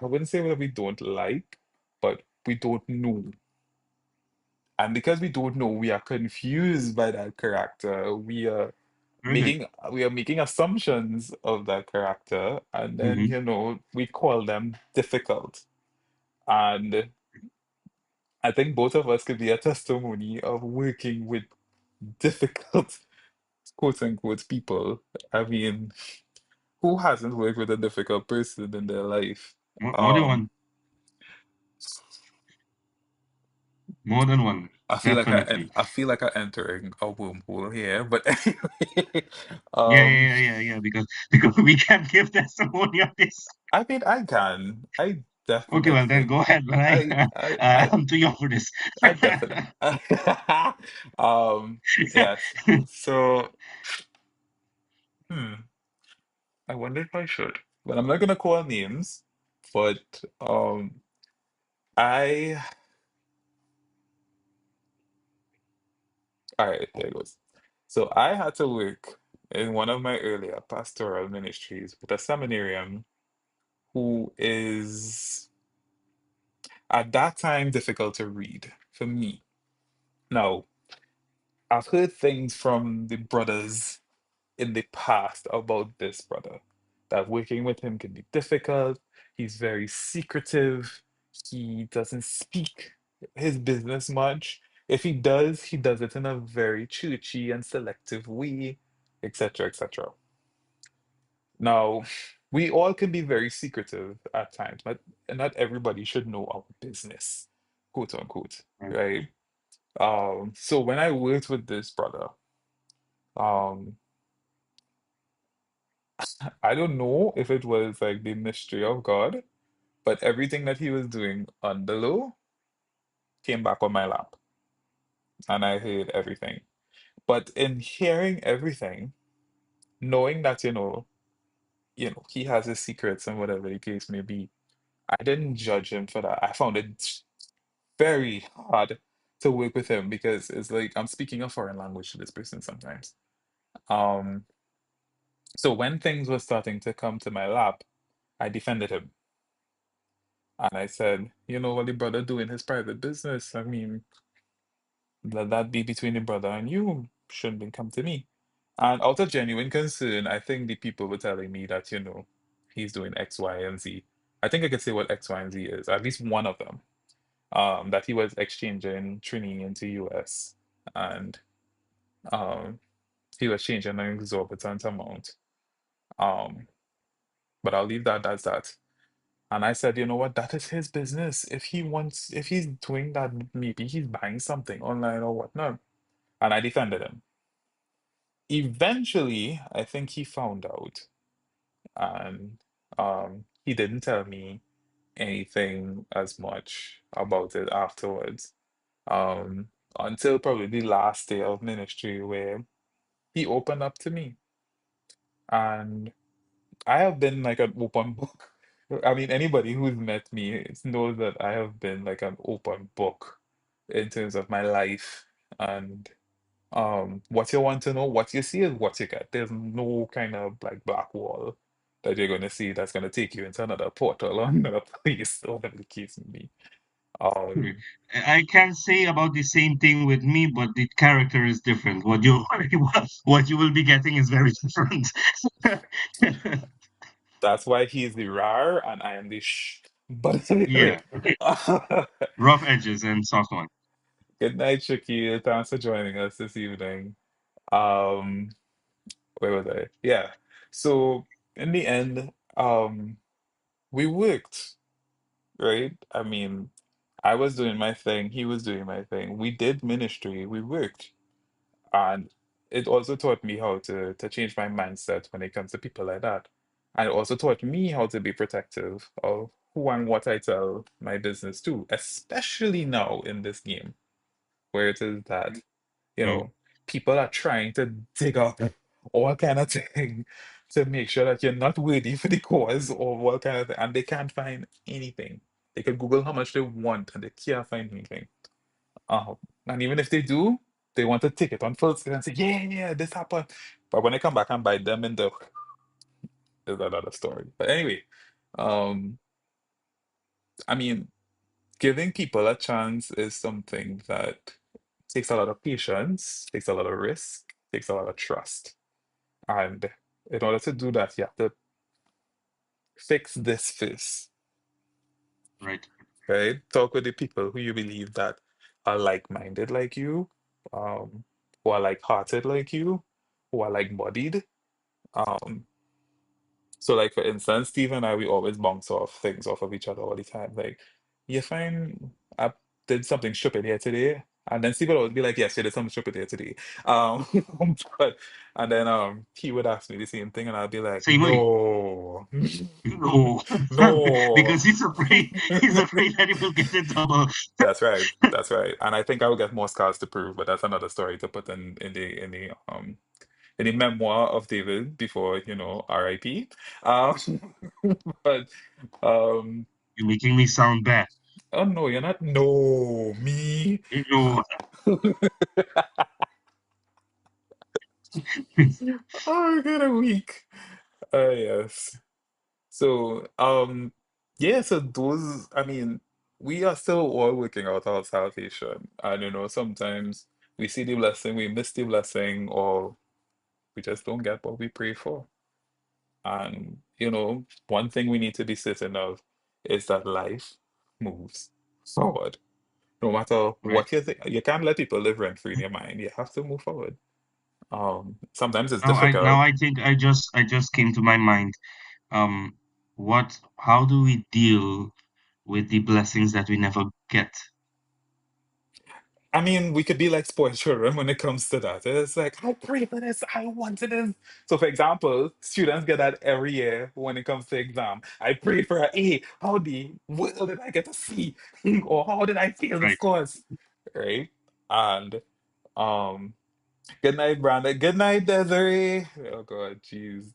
I wouldn't say that we don't like, but we don't know. And because we don't know, we are confused by that character. Very good. We are making assumptions of that character, and then Hmm. you know we call them difficult. And I think both of us could be a testimony of working with difficult quote unquote people. I mean, who hasn't worked with a difficult person in their life? More than one. Um, More than one. Definitely. I feel like I'm entering a wormhole here, but anyway, Yeah, um, yeah, yeah, yeah, yeah. Because we can give testimony on this. I mean, I can, I Okay, well then definitely, go ahead. But I I'm too young for this. I definitely, um, yes. So, hmm, I wonder if I should, but I'm not gonna call names. But I, all right, there goes. So I had to work in one of my earlier pastoral ministries with a seminarian who is at that time difficult to read for me. Now, I've heard things from the brothers in the past about this brother that working with him can be difficult. He's very secretive. He doesn't speak his business much. If he does it in a very churchy and selective way, etc., etc. Now, we all can be very secretive at times, but not everybody should know our business, quote unquote, Right. right? So when I worked with this brother, um, I don't know if it was like the mystery of God, but everything that he was doing on the low came back on my lap, and I heard everything. But in hearing everything, knowing that, he has his secrets and whatever the case may be, I didn't judge him for that. I found it very hard to work with him because it's like I'm speaking a foreign language to this person sometimes. Um, so when things were starting to come to my lap, I defended him. And I said, what the brother do in his private business, I mean, let that be between the brother and you, shouldn't be come to me. And out of genuine concern, I think the people were telling me that, he's doing X, Y, and Z. I think I could say what X, Y, and Z is, at least one of them. That he was exchanging Trini into US. And um, he was changing an exorbitant amount. Um, but I'll leave that as that. And I said, you know what, that is his business. If he's doing that, maybe he's buying something online or whatnot. And I defended him. Eventually, I think he found out, and he didn't tell me anything as much about it afterwards. Until probably the last day of ministry where he opened up to me. And I have been like an open book. I mean, anybody who's met me knows that I have been like an open book in terms of my life. And what you want to know, what you see is what you get. There's no kind of like black wall that you're gonna see that's gonna take you into another portal or another place, or whatever the case may be. Okay. Um, I can say about the same thing with me, but the character is different. What you what you will be getting is very different. that's why he's the rar and I am the shh. But anyway, Yeah. Rough edges and soft one. good night, Tricky. Thanks for joining us this evening. Um, where was I? Yeah. So in the end, we worked, right? I mean, I was doing my thing, he was doing my thing. We did ministry, we worked. And it also taught me how to change my mindset when it comes to people like that. And it also taught me how to be protective of who and what I tell my business to, especially now in this game, where it is that you True. know, people are trying to dig up all kind of thing to make sure that you're not worthy for the cause or what kind of thing, and they can't find anything. They can Google how much they want and they can't find anything. Uh, and even if they do, they want to take it on full scale and say, yeah, yeah, this happened. But when they come back and bite them in the is another story. But anyway, um, I mean, giving people a chance is something that takes a lot of patience, takes a lot of risk, takes a lot of trust. And in order to do that, you have to fix this first, Right. right? Talk with the people who you believe that are like-minded like you, who are like-hearted like you, who are like-bodied. Um, So like for instance, Steve and I we always bounce off things off of each other all the time. Like, you find I did something stupid here today. And then Steve would always be like, yes, you did something stupid here today. Um but and then he would ask me the same thing and I'd be like, Same way. no. No, No. because he's afraid that he will get in trouble. That's right. That's right. And I think I will get more scars to prove, but that's another story to put in the memoir of David before, RIP. Um, but um, You're making me sound bad. oh no, you're not. No, me. No, Oh, I got a week. Yes. So, yeah. So those. I mean, we are still all working out our salvation, and sometimes we see the blessing, we miss the blessing, or we just don't get what we pray for. And, one thing we need to be certain of is that life moves forward. No matter right. what you think, you can't let people live rent free in your mind. You have to move forward. Sometimes it's Now difficult. I think I just came to my mind. Um, how do we deal with the blessings that we never get? I mean, we could be like spoiled children when it comes to that. It's like, I pray for this, I wanted this. So, for example, students get that every year when it comes to exam. I prayed for an A. How the world did I get a C? Or how did I fail this Right. course? Right? And um, good night, Brandon. Good night, Desiree. Oh God, jeez,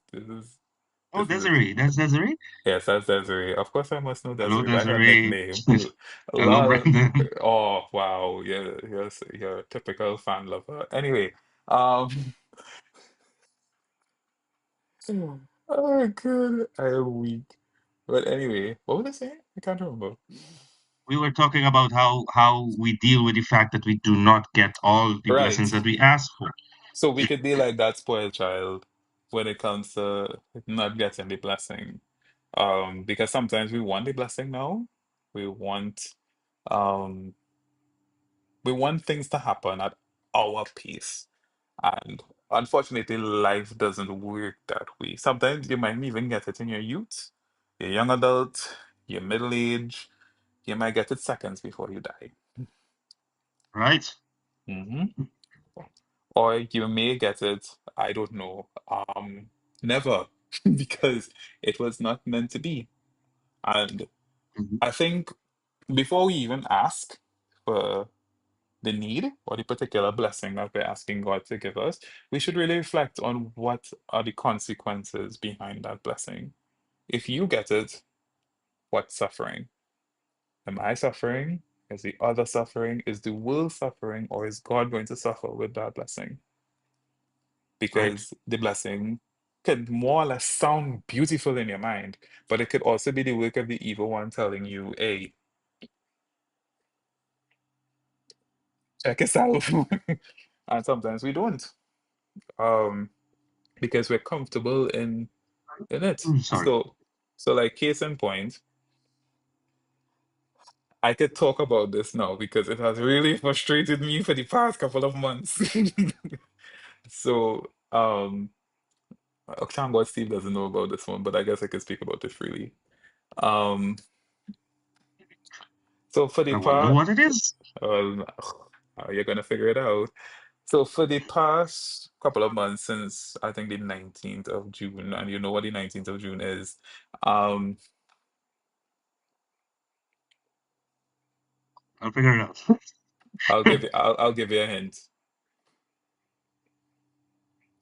Oh, this is a Desiree, that's Desiree. yes, that's Desiree. Of course, I must know Hello, Desiree by her Desiree. nickname. Hello, Lol. Brandon. Oh wow, yeah, yes, you're a typical fan lover. Anyway, um, oh God, I am weak. But anyway, what was I saying? I can't remember. We were talking about how we deal with the fact that we do not get all the blessings Right. that we ask for. So we could be like that spoiled child when it comes to not getting the blessing. Because sometimes we want the blessing now. We want um we want things to happen at our pace. And unfortunately, life doesn't work that way. Sometimes you might even get it in your youth, your young adult, your middle age. You might get it seconds before you die. Right? Hmm. Or you may get it, I don't know, never, because it was not meant to be. And Mhm. I think before we even ask for the need or the particular blessing that we're asking God to give us, we should really reflect on what are the consequences behind that blessing. If you get it, what's suffering? Am I suffering? Is the other suffering? Is the world suffering? Or is God going to suffer with that blessing? Right. Because the blessing could more or less sound beautiful in your mind, but it could also be the work of the evil one telling you, hey, check yourself. And sometimes we don't. Um, because we're comfortable in it. Sorry. So like case in point, I could talk about this now because it has really frustrated me for the past couple of months. So, thank God Steve doesn't know about this one, but I guess I could speak about it freely. Um, so for the I wonder past, what it is. well, you're gonna figure it out. So for the past couple of months, since I think the 19th of June, and you know what the 19th of June is, um, I'll figure it out. I'll give you a hint.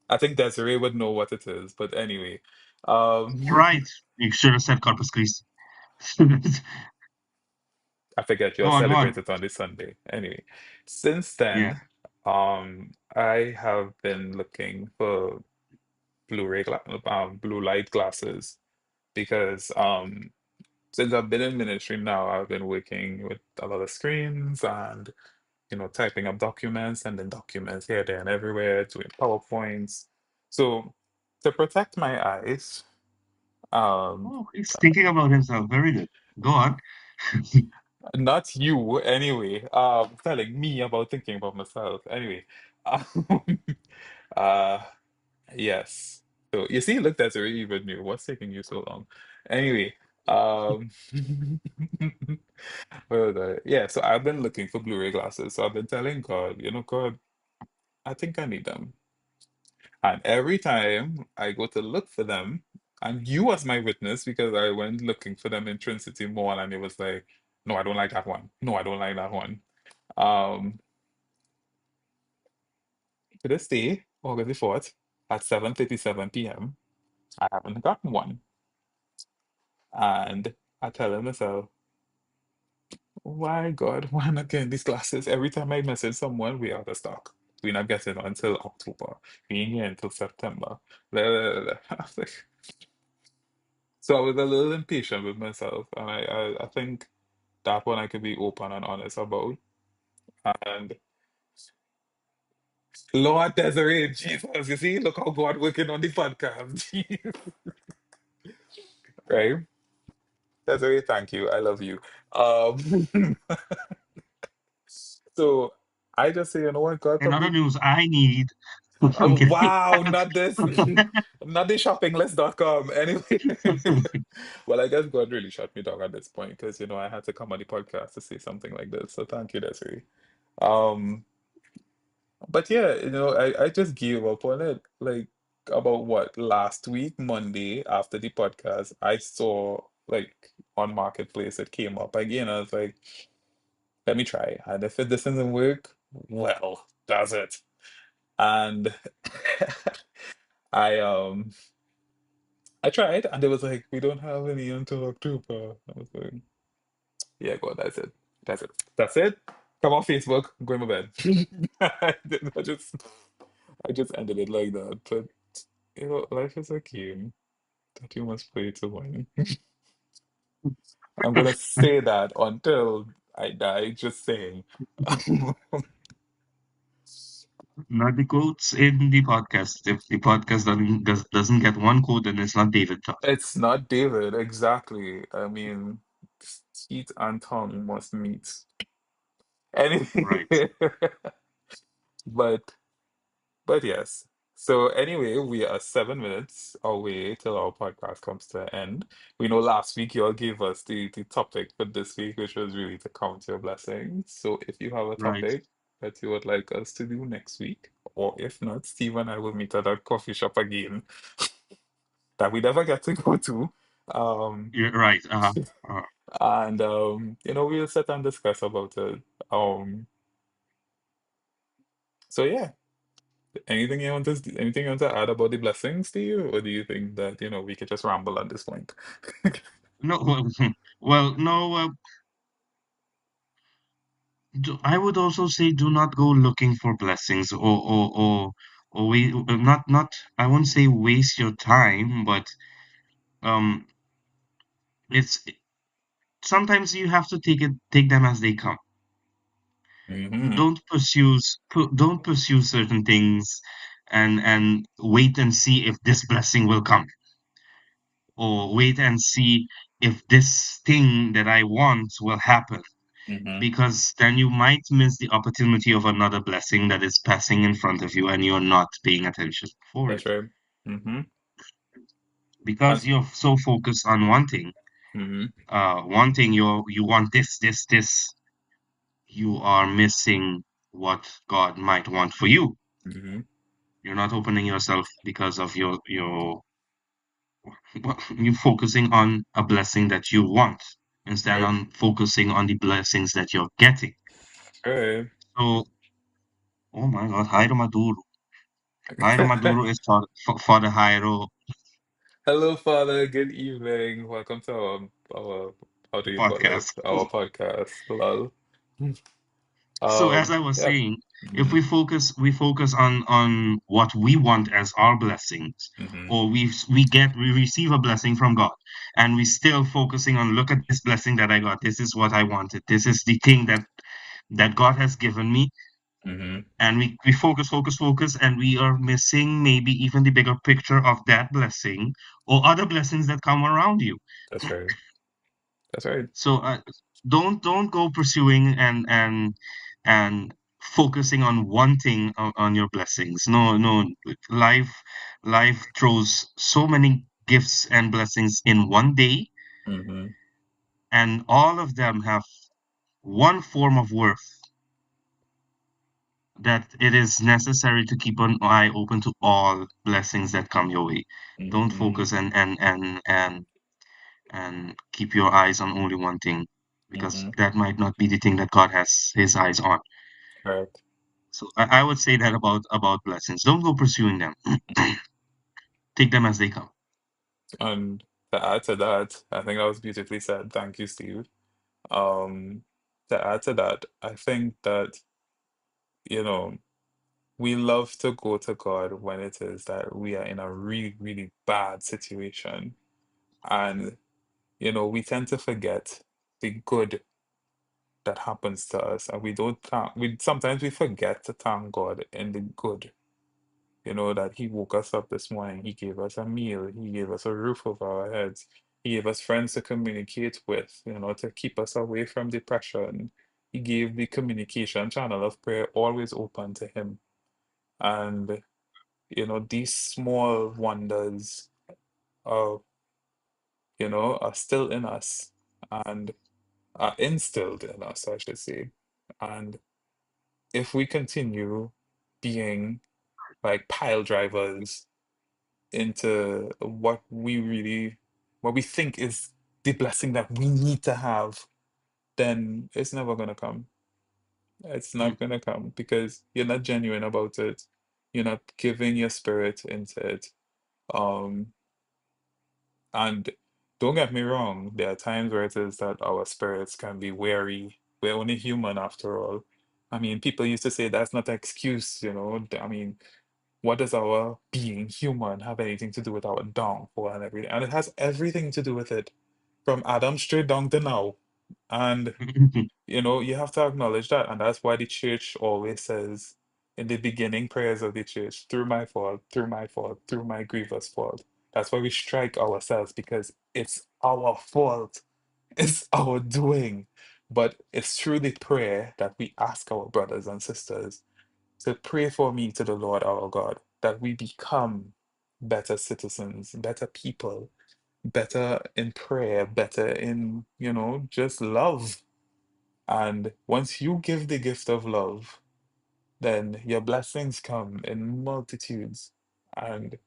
I think Desiree would know what it is, but anyway, Right. You should have said Corpus Christi. I forget Go you'll on, go on. celebrate it on this Sunday. Anyway, since Yeah. then, I have been looking for blue light glasses because since I've been in ministry now, I've been working with a lot of screens and typing up documents and then documents here, there, and everywhere, doing PowerPoints. So to protect my eyes, um, Oh, he's thinking about himself. Very good. Go on. not you anyway, telling me about thinking about myself. Anyway, um, uh, yes. So you see, look, that's already even new. What's taking you so long? Anyway, um, where was I? Yeah, so I've been looking for Blu-ray glasses. So I've been telling God, God, I think I need them. And every time I go to look for them, and you was my witness because I went looking for them in Trinity Mall, and it was like, no, I don't like that one. No, I don't like that one. Um, to this day, August the 4th, at 7:37 p.m., I haven't gotten one. And I tell myself, why God, why not getting these glasses? Every time I message someone, we out of stock. We're not getting it until October. We ain't here until September. Blah, blah, blah, blah. I was like, so I was a little impatient with myself, and I think that one I could be open and honest about. And Lord Desiree, Jesus, you see, look how God working on the podcast. Right? Desiree, thank you. I love you. Um, so I just say, you know what, God In other probably. news, I need. I'm Oh, kidding. wow, not this, not the shoppinglist.com. Anyway, well, I guess God really shut me down at this point because I had to come on the podcast to say something like this. So thank you, Desiree. Um, but yeah, I just gave up on it. Like about what, last week, Monday, after the podcast, I saw like on Marketplace it came up again. I was like, let me try. And if it doesn't work, well, that's it. And I I tried and it was like, we don't have any until October. I was like, yeah, God, that's it. That's it. That's it. Come on, Facebook. I'm going to bed. I just I just ended it like that. But life is a game that you must play to win. I'm gonna say that until I die, just saying. Not the quotes in the podcast. If the podcast doesn't get one quote, then it's not David talking. It's not David, exactly. I mean, teeth and tongue must meet. Anyway, Right. but But yes. So anyway, we are 7 minutes away till our podcast comes to an end. We know last week you all gave us the topic for this week, which was really to count your blessings. So if you have a Right. topic that you would like us to do next week, or if not, Steve and I will meet at that coffee shop again that we never get to go to. Um, You're right. Uh, and we'll sit and discuss about it. So yeah. Anything you want to add about the blessings to you, or do you think that we could just ramble at this point? no. Well, no. I would also say do not go looking for blessings or we not. I won't say waste your time, but um, it's sometimes you have to take them as they come. Mm-hmm. Don't pursue certain things and wait and see if this blessing will come, or wait and see if this thing that I want will happen, Mm-hmm. because then you might miss the opportunity of another blessing that is passing in front of you and you're not paying attention for That's it right. Mm-hmm. And because you're so focused on mm-hmm. one thing you want this. You are missing what God might want for you. Mm-hmm. You're not opening yourself because of your you focusing on a blessing that you want instead Right. on focusing on the blessings that you're getting. Right. So, oh my God, Jairo Maduro. Jairo Maduro is for the Jairo Hello, Father. Good evening. Welcome to our how do you call it? podcast. Our podcast. Lol. So as I was Yeah. saying, if Mm-hmm. we focus on what we want as our blessings, Mm-hmm. or we receive a blessing from God, and we still focusing on look at this blessing that I got. This is what I wanted. This is the thing that God has given me, Mm-hmm. and we focus, and we are missing maybe even the bigger picture of that blessing or other blessings that come around you. That's right. That's right. So don't go pursuing and focusing on one thing on your blessings. No, no, life life throws so many gifts and blessings in one day, Mm-hmm. and all of them have one form of worth that it is necessary to keep an eye open to all blessings that come your way. Don't Mm-hmm. focus and keep your eyes on only one thing, because Mm-hmm. that might not be the thing that God has his eyes on. Correct. So I would say that about blessings. Don't go pursuing them. Take them as they come. And to add to that, I think that was beautifully said. Thank you, Steve. Um, to add to that, I think that, you know, we love to go to God when it is that we are in a really, really bad situation. And, we tend to forget the good that happens to us. And we don't thank, we sometimes we forget to thank God in the good. That He woke us up this morning, He gave us a meal, He gave us a roof over our heads, He gave us friends to communicate with, to keep us away from depression. He gave the communication channel of prayer always open to Him. And, these small wonders are, are still in us and are instilled in us, I should say. And if we continue being like pile drivers into what we think is the blessing that we need to have, then it's never gonna come. It's not gonna come because you're not genuine about it. You're not giving your spirit into it. Um, and don't get me wrong, there are times where it is that our spirits can be weary. We're only human after all. I mean, people used to say that's not an excuse. I mean, what does our being human have anything to do with our downfall and everything? And it has everything to do with it, from Adam straight down to now. And you have to acknowledge that. And that's why the church always says in the beginning prayers of the church, through my fault, through my grievous fault. That's why we strike ourselves, because it's our fault. It's our doing. But it's through the prayer that we ask our brothers and sisters to pray for me to the Lord our God, that we become better citizens, better people, better in prayer, better in, just love. And once you give the gift of love, then your blessings come in multitudes. And,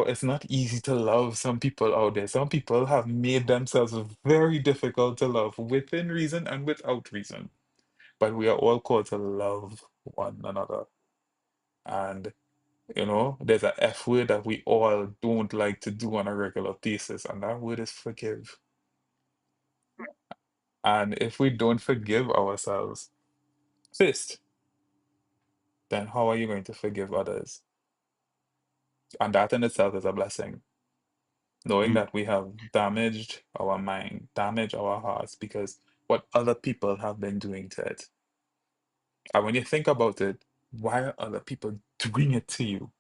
it's not easy to love some people out there. Some people have made themselves very difficult to love within reason and without reason. But we are all called to love one another. And there's a F word that we all don't like to do on a regular basis, and that word is forgive. And if we don't forgive ourselves first, then how are you going to forgive others? And that in itself is a blessing. Knowing Mhm. that we have damaged our mind, damaged our hearts because what other people have been doing to it. And when you think about it, why are other people doing it to you?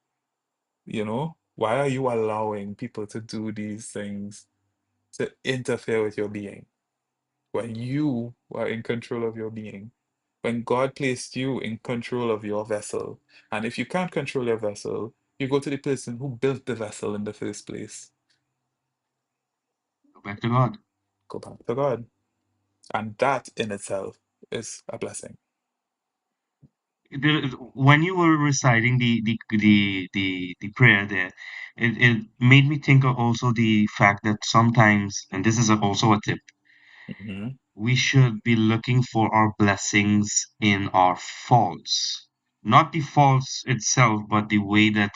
Why are you allowing people to do these things to interfere with your being when you are in control of your being? When God placed you in control of your vessel. And if you can't control your vessel, you go to the person who built the vessel in the first place. Go back to God. Go back to God. And that in itself is a blessing. When you were reciting the prayer there, it made me think of also the fact that sometimes, and this is also a tip, Hmm. we should be looking for our blessings in our faults. Not the faults itself, but the way that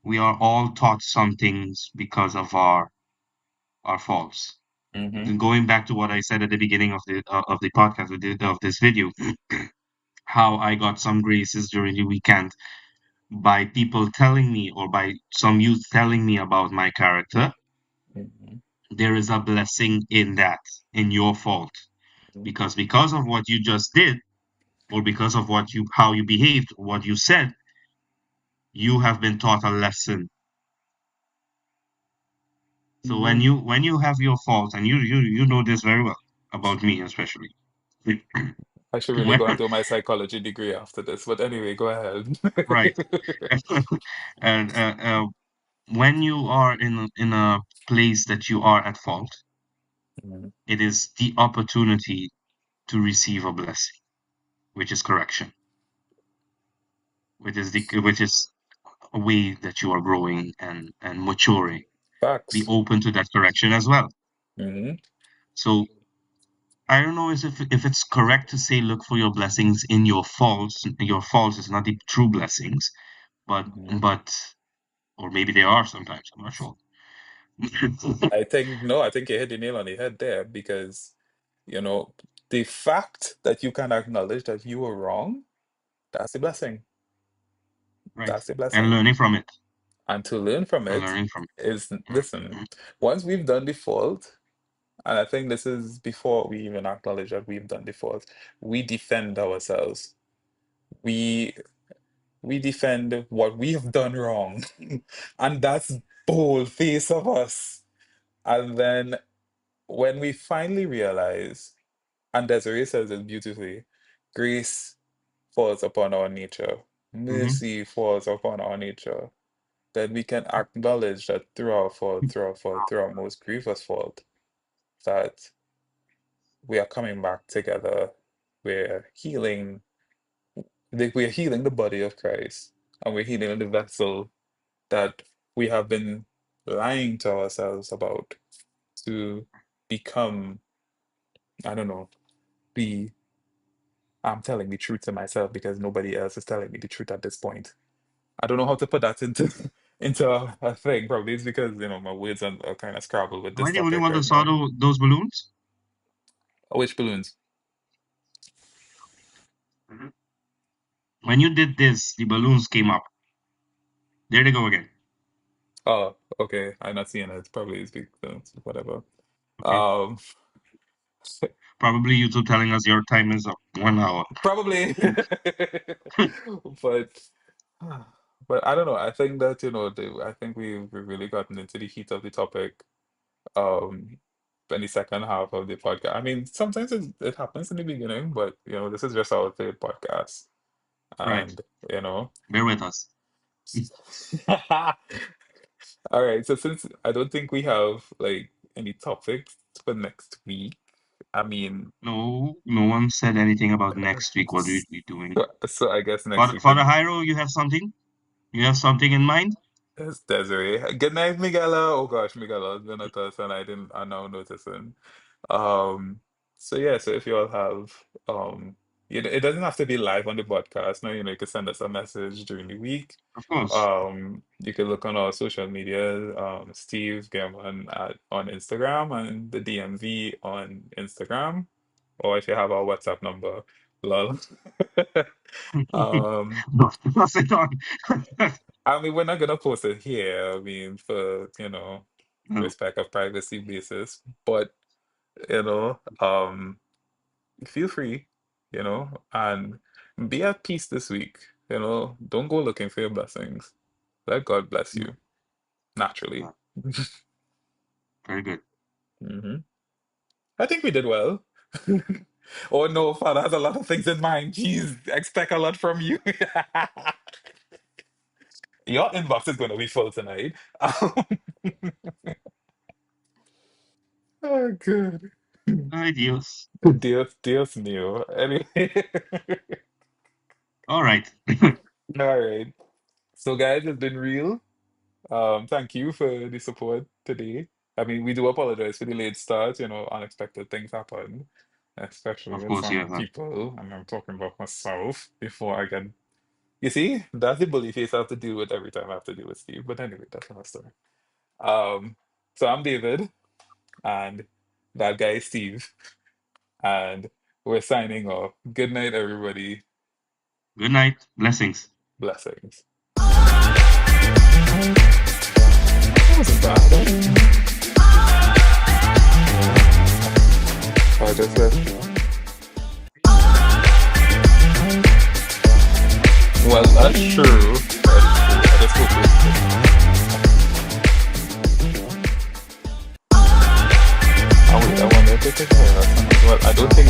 we are all taught some things because of our faults. Hmm. Then going back to what I said at the beginning of the podcast of this video, how I got some graces during the weekend by people telling me, or by some youth telling me about my character. Hmm. There is a blessing in that, in your fault, because of what you just did, or because of what you how you behaved, what you said, you have been taught a lesson. So when Hmm. you have your faults, and you know this very well about me especially. I should really When, go and do my psychology degree after this. But anyway, go ahead. right. And when you are in a place that you are at fault, Mhm. it is the opportunity to receive a blessing, which is correction, which is a way that you are growing and maturing. Be Facts. open to that correction as well. Hmm. So I don't know if it's correct to say look for your blessings in your faults. Your faults is not the true blessings, but Hmm. but or maybe they are sometimes. I'm not sure. I think you hit the nail on the head there because, you know, the fact that you can acknowledge that you were wrong, that's the blessing. Right. That's the And blessing. learning from it. And to learn from And it learning from is, it. listen, once we've done the fault, and I think this is before we even acknowledge that we've done the fault, we defend ourselves. We we defend what we have done wrong. And that's bold face of us. And then when we finally realize, and Desiree says it beautifully, grace falls upon our nature, Hmm. mercy falls upon our nature, then we can acknowledge that through our fault, through our fault, through our most grievous fault, that we are coming back together. We're healing, we're healing the body of Christ, and we're healing the vessel that we have been lying to ourselves about to become, I don't know, be I'm telling the truth to myself because nobody else is telling me the truth at this point. I don't know how to put that into into a thing. Probably it's because my words are kind of scrabbled with Am I this the only topic one that right saw now. those balloons? Which balloons? Mhm. When you did this, the balloons came up. There they go again. Oh, okay. I'm not seeing it. Probably it's because whatever. Okay. Um, Probably YouTube telling us your time is up. 1 hour. probably, but but I don't know. I think that I think we've really gotten into the heat of the topic. Um, in the second half of the podcast. I mean, sometimes it happens in the beginning, but this is just our third podcast, Right. and you know. Bear with us. All right, so since I don't think we have like any topics for next week, I mean, No, no one said anything about next week. What we be doing? so I guess next For week for the would Hyro, you have something? You have something in mind? is Desiree. Good night, Miguela. Oh gosh, Miguela has been with us, and I'm now noticing. Um, so yeah, so if you all have, it doesn't have to be live on the podcast. No, you can send us a message during the week. Of course. You can look on our social media, Steve Gammon on Instagram and the DMV on Instagram, or if you have our WhatsApp number, lol. Um, No, pass it on. I mean, we're not gonna post it here. I mean, for No. respect of privacy basis, but feel free, and be at peace this week. Don't go looking for your blessings. Let God bless No. you naturally. Very good. Hmm. I think we did well. Oh no, Father has a lot of things in mind. Jeez, expect a lot from you. Your inbox is going to be full tonight. Oh, good. Ay, Dios. Dios mío. Anyway, All right. all right. So, guys, it's been real. Thank you for the support today. I mean, we do apologize for the late start. Unexpected things happen, especially Of with course, some yeah. people. And I'm talking about myself before I get. You see, that's the bully face I have to deal with every time I have to deal with Steve. But anyway, that's another story. Um, so I'm David, and that guy is Steve, and we're signing off. Good night, everybody. Good night. Blessings. Blessings. That wasn't bad. I just said. Well, that's true. That's true. I just hope oh wait, I wonder if they can hear us. Well, I don't think